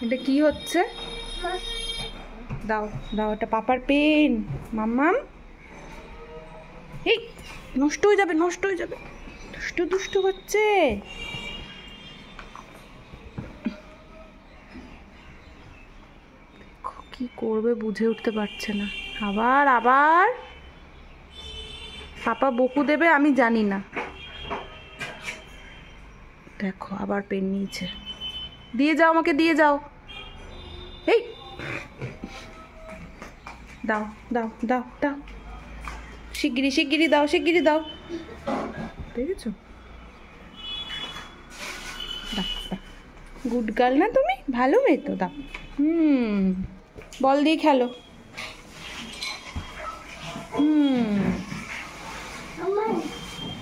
এটা কি হচ্ছে? দাও দাও, এটা পাপার পেন। মাম্মাম, এই নষ্ট হয়ে যাবে, নষ্ট হয়ে যাবে। দুষ্টু দুষ্টু হচ্ছে। কি করবে বুঝে উঠতে পারছে না। আবার আবার পাপা বকু দেবে, আমি জানি না। দেখো আবার পেন নিয়েছে। দিয়ে যাও, আমাকে দিয়ে যাও। এই দাও দাও দাও দাও, শিগগিরি শিগগিরি দাও, শিগগিরি দাও। দেখেছো? দাও দাও, গুড গার্ল না তুমি? ভালো মেয়ে তো, দাও। বল দিয়ে খেলো।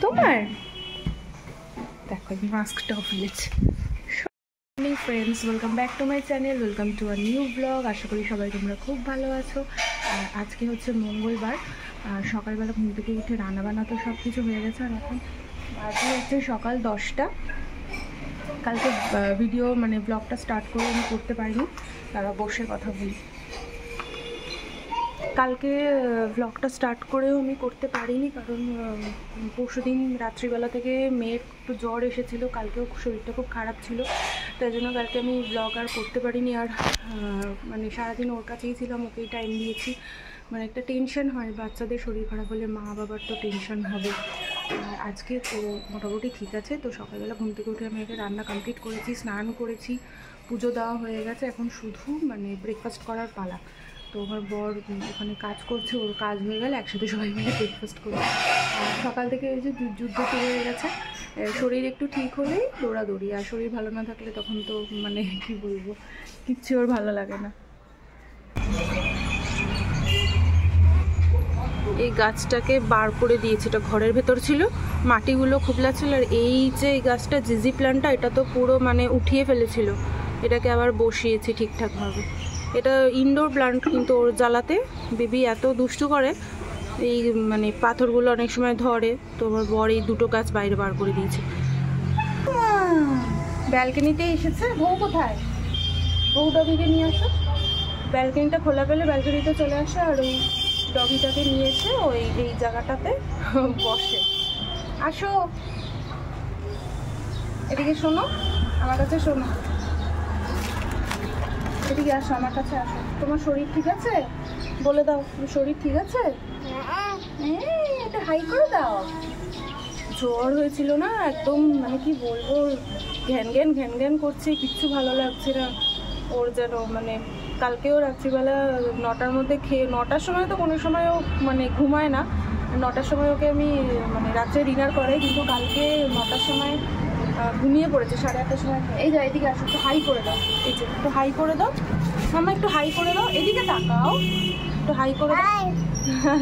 তোমার দেখো মাস্কটাও ফেলেছে। Friends, welcome back to my channel, welcome to a new blog. আশা করি সবাই তোমরা খুব ভালো আছো। আর আজকে হচ্ছে মঙ্গলবার। আর সকালবেলা ঘুম থেকে উঠে রান্নাবান্না তো সব কিছু হয়ে গেছে। আর এখন বাজে হচ্ছে সকাল 10টা। কালকে ভিডিও মানে ব্লগটা স্টার্ট করে আমি করতে পারিনি, তারা বসে কথা বলি। কালকে ব্লগটা স্টার্ট করেও আমি করতে পারিনি, কারণ পরশুদিন রাত্রিবেলা থেকে মেয়ের একটু জ্বর এসেছিলো। কালকেও শরীরটা খুব খারাপ ছিল, তাই জন্য কালকে আমি ব্লগ আর করতে পারিনি। আর মানে সারাদিন ওর কাছেই ছিলাম, ওকেই টাইম দিয়েছি। মানে একটা টেনশন হয়, বাচ্চাদের শরীর খারাপ হলে মা বাবার তো টেনশন হবে। আর আজকে তো মোটামুটি ঠিক আছে। তো সকালবেলা ঘুম থেকে উঠে আমি একটা রান্না কমপ্লিট করেছি, স্নান করেছি, পুজো দেওয়া হয়ে গেছে। এখন শুধু মানে ব্রেকফাস্ট করার পালা। তো আমার বর ওখানে কাজ করছে, ওর কাজ হয়ে গেলে একসাথে সবাই মিলে ব্রেকফাস্ট করবো। আর সকাল থেকে এই যে যুদ্ধ শুরু হয়ে গেছে। শরীর একটু ঠিক হলেই দৌড়াদৌড়ি, আর শরীর ভালো না থাকলে তখন তো মানে কি বলবো, কিচ্ছু ওর ভালো লাগে না। এই গাছটাকে বার করে দিয়েছি, এটা ঘরের ভেতর ছিল, মাটিগুলো খুবলা ছিল। আর এই যে এই গাছটা জিজি প্ল্যান্টটা, এটা তো পুরো মানে উঠিয়ে ফেলেছিল, এটাকে আবার বসিয়েছি ঠিকঠাকভাবে। এটা ইনডোর প্ল্যান্ট, কিন্তু ওর জ্বালাতে বেবি এত দুষ্টু করে, এই মানে পাথরগুলো অনেক সময় ধরে। তো আমার বর এই দুটো গাছ বাইরে বার করে দিয়েছে। ব্যালকনিতে এসেছে। বউ কোথায়? বউ ডগিকে নিয়ে আসো। ব্যালকনিটা খোলা পেলে ব্যালকনিতে চলে আসে, আর ওই ডগিটাকে নিয়ে এসে ওই এই জায়গাটাতে বসে। আসো এদিকে, শোনো আমার কাছে, শোনো এদিকে আসো, আমার কাছে আসো। তোমার শরীর ঠিক আছে? বলে দাও, শরীর ঠিক আছে? এটা হাই করে দাও। জ্বর হয়েছিল না, একদম মানে কি বলবো, ঘ্যান ঘ্যান ঘ্যান ঘ্যান করছে, কিচ্ছু ভালো লাগছে না ওর যেন। মানে কালকেও রাত্রিবেলা 9টার মধ্যে খেয়ে, 9টার সময় তো কোনো সময়ও মানে ঘুমায় না, 9টার সময় ওকে আমি মানে রাত্রে ডিনার করাই, কিন্তু কালকে 9টার সময় ঘুমিয়ে পড়েছে, 8:30টার সময়। এই যা এদিকে আসো, একটু হাই করে দাও। এই যে একটু হাই করে দাও মামা, একটু হাই করে দাও। এদিকে তাকাও, একটু হাই করে দাও।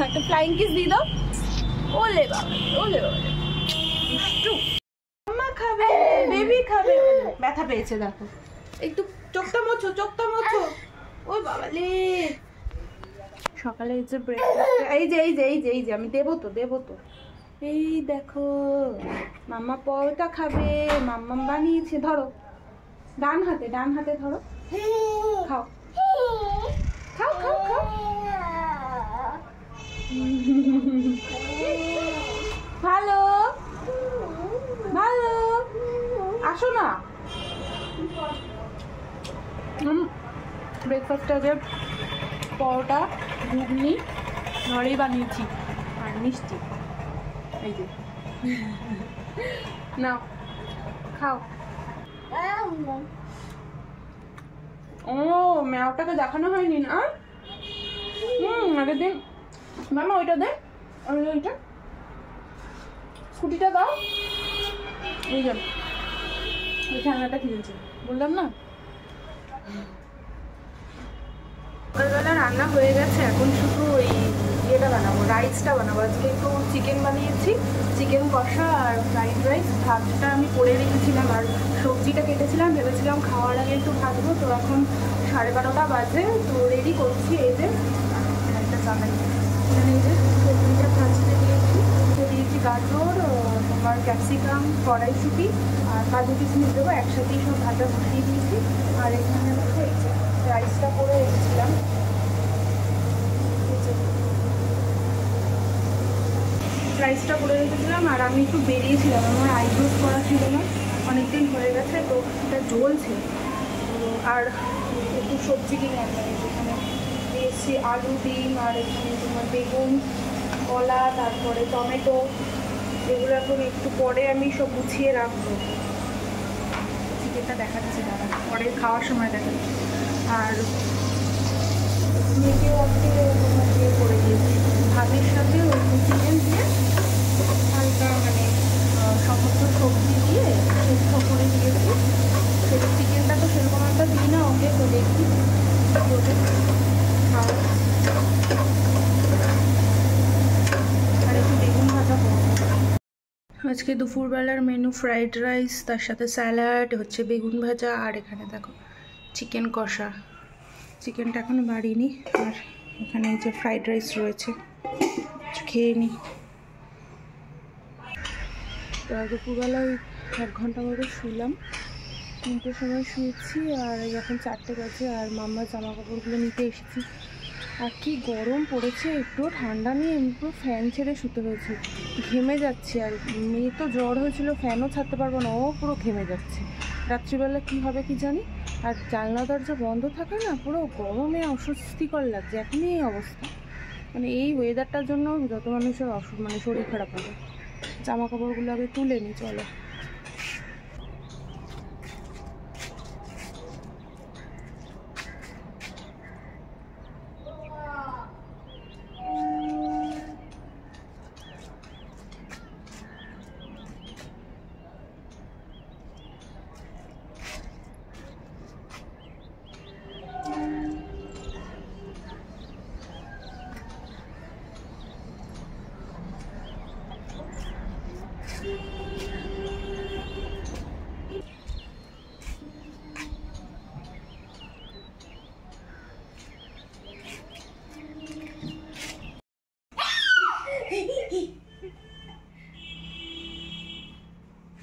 একটা ফ্লাইং কিস দিয়ে দাও। ওলে বাবা, ওলে বাবা, দুষ্টু। মামা খাবে, বেবি খাবে। ব্যথা পেয়েছে দেখো, একটু চোখটা মোছো, চোখটা মোছো। ওই বাবা লে, সকালে এই যে ব্রেকফাস্ট, এই যে এই যে এই যে এই যে আমি দেবো তো, দেবো তো। এই দেখো মাম্মা পরোটা খাবে, মাম্মাম বানিয়েছে। ধরো ডান হাতে, ডান হাতে ধরো, খাও খাও খাও খাও। ভালো ভালো, আসো না। ব্রেকফাস্টে যে পরোটা, ঘুগনি ঘরেই বানিয়েছি, আর মিষ্টি। এই যে নাও খাও। ও ম্যাওটাকে দেখানো হয়নি না। আগে দিন মামা, ওইটা দে, ওইটা স্কুটিটা দাও। এই জন্য ওই খেলনাটা কিনেছি, বললাম না। সকালবেলা রান্না হয়ে গেছে, এখন শুধু ওই ইয়েটা বানাবো, রাইসটা বানাবো। আজকে একটু চিকেন বানিয়েছি, চিকেন কষা আর ফ্রাইড রাইস। ভাতটা আমি করে রেখেছিলাম, আর সবজিটা কেটেছিলাম, ভেবেছিলাম খাওয়ার আগে একটু ভাজবো। তো এখন 12:30 বাজে, তো রেডি করছি। এই যে একটা চালাই, এখানে এই যে সবজিটা ভাজতে দিয়েছি, দিয়েছি গাজর, তোমার ক্যাপসিকাম, কড়াইশুঁটি আর কাজু কিশমিশ দেবো, একসাথেই সব ভাজা বসিয়ে দিয়েছি। আর এখানে দেখো রাইসটা করে রেখেছিলাম, আর আমি একটু বেরিয়েছিলাম, আমার আইব্রোজ করা ছিল না, অনেকদিন হয়ে গেছে, তো এটা জ্বলছে। আর একটু সবজি কিনে আনলাম, এখানে এসছি আলু, ডিম, আর এখানে তোমার বেগুন, কলা, তারপরে টমেটো, এগুলো এখন একটু পরে আমি সব গুছিয়ে রাখবো। চিকেনটা দেখাচ্ছি দাদা, পরে খাওয়ার সময় দেখাচ্ছি। আর মেয়েকেও আজকে তোমার দিয়ে করে দিয়েছি ভাতের সাথে ওই চিকেন দিয়ে হালকা মানে সমস্ত সবজি দিয়ে সেদ্ধ করে দিয়েছি। সেই চিকেনটা তো সেরকম একটা দিই না ওকে, তো দেখি ওকে খাওয়া। আর একটু বেগুন ভাজা করবো। আজকে দুপুরবেলার মেনু ফ্রাইড রাইস, তার সাথে স্যালাড, হচ্ছে বেগুন ভাজা, আর এখানে দেখো চিকেন কষা। চিকেনটা এখনো বাড়িনি, আর এখানে এই যে ফ্রাইড রাইস রয়েছে, খেয়ে নিই। দুপুরবেলায় 1 ঘন্টা মতো শুলাম, 3টের সময় শুয়েছি, আর এখন 4টে বাজে। আর মাম্মার জামা কাপড়গুলো নিতে এসেছি। আর কি গরম পড়েছে, একটুও ঠান্ডা নিয়ে আমি পুরো ফ্যান ছেড়ে শুতে হয়েছে, ঘেমে যাচ্ছি। আর মেয়ে তো জ্বর হয়েছিল, ফ্যানও ছাড়তে পারবো না, ও পুরো ঘেমে যাচ্ছে। রাত্রিবেলা কি হবে কি জানি। আর জানলা দরজা বন্ধ থাকে না, পুরো গরমে অস্বস্তিকর লাগছে। এখনই এই অবস্থা, মানে এই ওয়েদারটার জন্য যত মানুষের মানে শরীর খারাপ হবে। জামা কাপড়গুলো আগে তুলে নিই, চলো।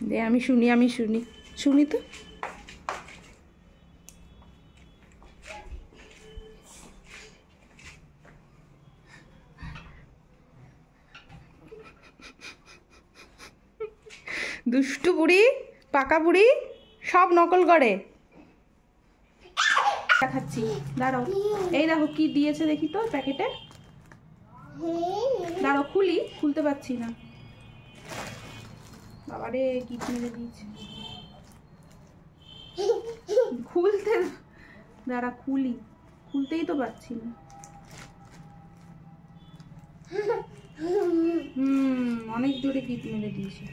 দে আমি শুনি তো। দুষ্টু বুড়ি, পাকা বুড়ি, সব নকল করে। দেখাচ্ছি দাঁড়াও, এই দেখো কি দিয়েছে দেখি তো প্যাকেটে। দাঁড়াও খুলতে পারছি না, বাবারে কি মেরে দিয়েছে। দাঁড়া খুলতেই তো পারছি না। অনেক জোরে গিট মেরে দিয়েছে।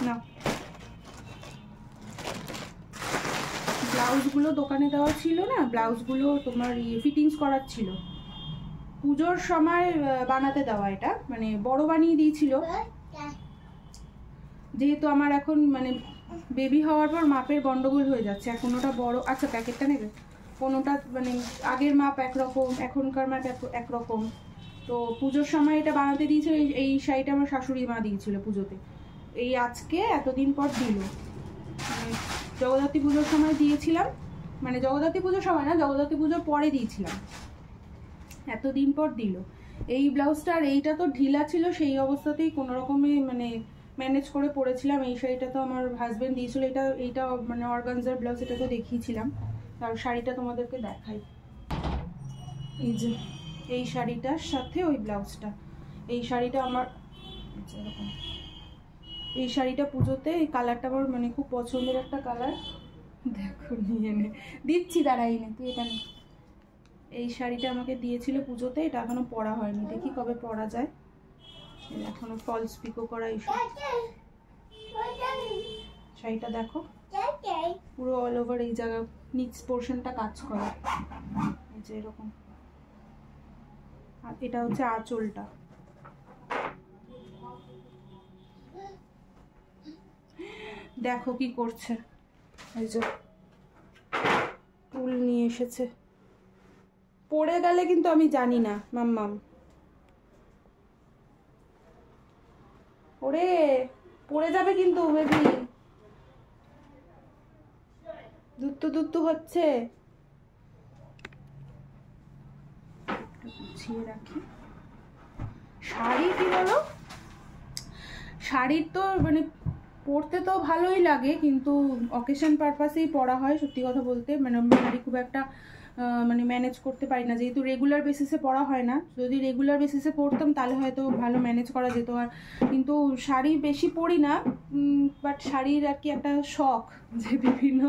না, ব্লাউজগুলো দোকানে দেওয়া ছিল না, ব্লাউজগুলো তোমার ফিটিংস করার ছিল, পুজোর সময় বানাতে দেওয়া। এটা মানে বড় বানিয়ে দিয়েছিল, যেহেতু আমার এখন মানে বেবি হওয়ার পর মাপের গন্ডগোল হয়ে যাচ্ছে। এখন ওটা বড়, আচ্ছা প্যাকেটটা নেবে। কোনোটা মানে আগের মাপ একরকম, এখনকার মাপ একরকম। তো পুজোর সময় এটা বানাতে দিয়েছিল, এই শাড়িটা আমার শাশুড়ি মা দিয়েছিল পুজোতে। এই আজকে এতদিন পর দিল, জগদ্ধাত্রী পুজোর সময় দিয়েছিলাম, মানে জগদ্ধাত্রী পুজোর সময় না, জগদ্ধাত্রী পুজোর পরে দিয়েছিলাম, এতদিন পর দিল এই ব্লাউজটা। আর এইটা তো ঢিলা ছিল, সেই অবস্থাতেই কোনো রকমে মানে ম্যানেজ করে পরেছিলাম। এই শাড়িটা তো আমার হাজব্যান্ড দিয়েছিল, এইটা মানে অর্গানজার ব্লাউজ, এটা তো দেখিয়েছিলাম। আর শাড়িটা তোমাদেরকে দেখাই, এই যে এই শাড়িটার সাথে ওই ব্লাউজটা। এই শাড়িটা আমার এরকম, এই শাড়িটা পুজোতে, এই কালারটা আমার মানে খুব পছন্দের একটা কালার। দেখো নিয়ে নে, দিচ্ছি দাঁড়াই নে, তুই এটা নে। এই শাড়িটা আমাকে দিয়েছিল পুজোতে, এটা এখনো পরা হয়নি, দেখি কবে পরা যায়। এখনো ফলস পিকো করা এইসব। শাড়িটা দেখো পুরো অল ওভার এই জায়গা নিচ পোর্শনটা কাজ করা, এই যে এরকম। আর এটা হচ্ছে আঁচলটা। দেখো কি করছে, এই যে ফুল নিয়ে এসেছে। পড়ে গেলে কিন্তু আমি জানি না মাম্মাম। ওরে পড়ে যাবে কিন্তু বেবি। দুত্তু হচ্ছে, গুছিয়ে রাখি। শাড়ি কি বলো, শাড়ির তো মানে পরতে তো ভালোই লাগে, কিন্তু অকেশন পারপাসেই পরা হয় সত্যি কথা বলতে। মানে শাড়ি খুব একটা মানে ম্যানেজ করতে পারি না, যেহেতু রেগুলার বেসিসে পরা হয় না। যদি রেগুলার বেসিসে পরতাম তাহলে হয়তো ভালো ম্যানেজ করা যেত। আর কিন্তু শাড়ি বেশি পরি না, বাট শাড়ির আর কি একটা শখ, যে বিভিন্ন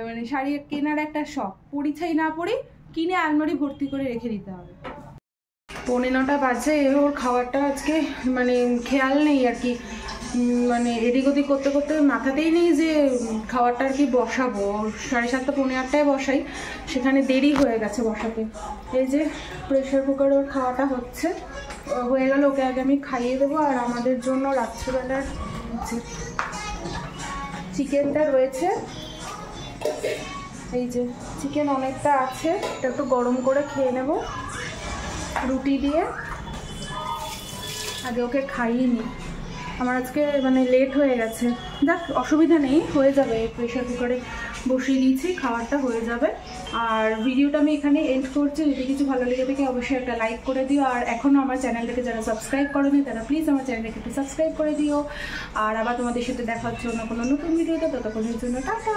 মানে শাড়ি কেনার একটা শখ। পরি ছাই না পরি, কিনে আলমারি ভর্তি করে রেখে দিতে হবে। 9:45 বাজে, ওর খাবারটা আজকে মানে খেয়াল নেই আর কি, মানে এদিক ওদিক করতে করতে মাথাতেই নেই যে খাবারটা আর কি বসাবো। 7:30 পৌনে 8টায় বসাই, সেখানে দেরি হয়ে গেছে বসাতে। এই যে প্রেশার কুকারে ওর খাওয়াটা হচ্ছে, হয়ে গেল, ওকে আগে আমি খাইয়ে দেবো। আর আমাদের জন্য রাত্রিবেলার চিকেনটা রয়েছে, এই যে চিকেন অনেকটা আছে, এটা একটু গরম করে খেয়ে নেব রুটি দিয়ে। আগে ওকে খাইয়ে নিই, আমার আজকে মানে লেট হয়ে গেছে। যাক, অসুবিধা নেই, হয়ে যাবে। প্রেশার কুকারে বসিয়ে দিয়েছি, খাবারটা হয়ে যাবে। আর ভিডিওটা আমি এখানে এন্ড করছি। যদি কিছু ভালো লেগে থাকে অবশ্যই একটা লাইক করে দিও। আর এখনও আমার চ্যানেলটাকে যারা সাবস্ক্রাইব করেনি তারা প্লিজ আমার চ্যানেলটাকে একটু সাবস্ক্রাইব করে দিও। আর আবার তোমাদের সাথে দেখা হচ্ছে অন্য কোনো নতুন ভিডিওতে, ততক্ষণের জন্য টাটা।